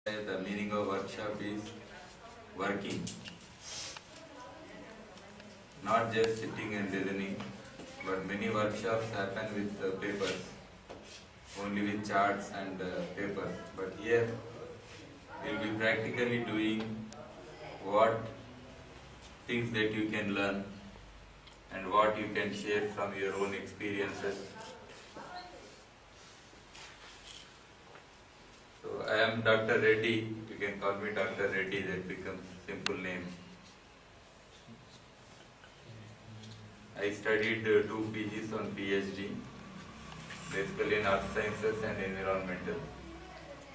The meaning of workshop is working, not just sitting and listening, but many workshops happen with papers, only with charts and papers. But here we will be practically doing what things that you can learn and what you can share from your own experiences. So I am Dr. Reddy. You can call me Dr. Reddy, that becomes simple name. I studied 2 PGs on PhD, basically in Earth Sciences and Environmental,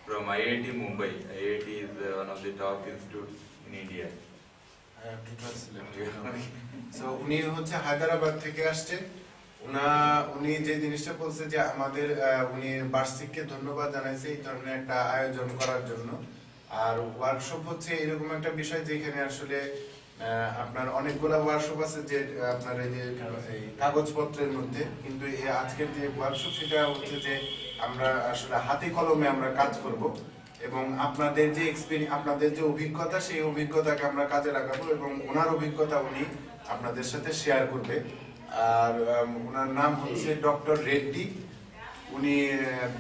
from IIT Mumbai. IIT is one of the top institutes in India. I have to translate. So উনি হচ্ছে হায়দ্রাবাদ থেকে আসছে। উনি যে জিনিসটা বলছে যে আমাদের উনি বার্ষিককে ধন্যবাদ জানাইছে এই ধরনের একটা আয়োজন করার জন্য। আর ওয়ার্কশপ হচ্ছে এরকম একটা বিষয় যেখানে আসলে আপনার অনেকগুলো ওয়ার্কশপ আছে যে আপনার এই যে কাগজপত্রের মধ্যে, কিন্তু আজকের যে ওয়ার্কশপ সেটা হচ্ছে যে আমরা আসলে হাতে কলমে আমরা কাজ করব এবং আপনাদের যে এক্সপেরিয়েন্স, আপনাদের যে অভিজ্ঞতা, সেই অভিজ্ঞতাকে আমরা কাজে লাগাবো এবং ওনার অভিজ্ঞতা উনি আপনাদের সাথে শেয়ার করবে। আর ওনার নাম হচ্ছে ডক্টর রেড্ডি। উনি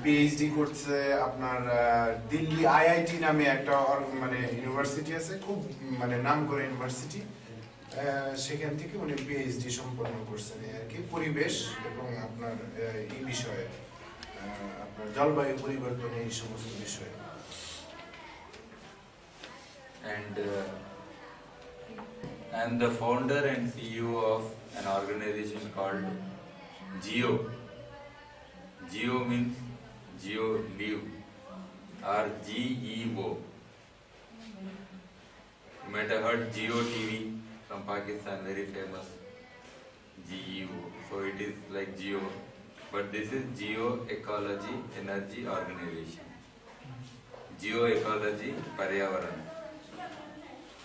পিএইচডি করছে আপনার দিল্লি আইআইটি নামে একটা মানে ইউনিভার্সিটি আছে, খুব মানে নাম করে ইউনিভার্সিটি, সেখান থেকে উনি পিএইচডি সম্পন্ন করছেন আর কি, পরিবেশ এবং আপনার এই বিষয়ে আপনার জলবায়ু পরিবর্তন এই সমস্ত বিষয়ে। And I am the founder and CEO of an organization called GEO. GEO means Geo Live, or GEO. You might have heard Geo TV from Pakistan, very famous. GEO. So it is like Geo, but this is Geo Ecology Energy Organization. Geo Ecology Paryavaran.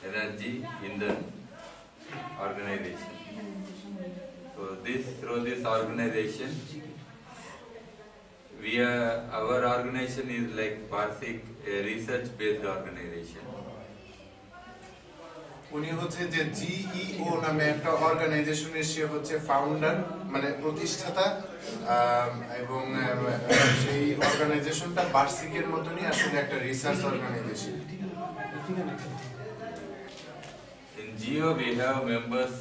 Energy Indhan organization. So through this organization, our organization is like Barsik, a research-based organization. উনি হচ্ছে যে GEO নামে একটা অর্গানাইজেশনের সে হচ্ছে founder, মানে প্রতিষ্ঠাতা, এবং সেই অর্গানাইজেশনটা বার্ষিকের মতনই আসলে একটা research organisation. In GEO we have members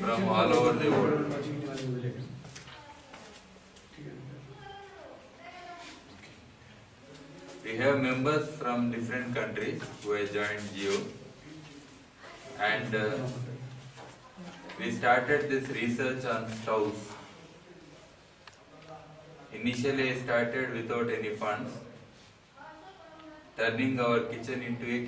from all over the world. We have members from different countries who have joined GEO, and we started this research on stoves. Initially I started without any funds, turning our kitchen into a kitchen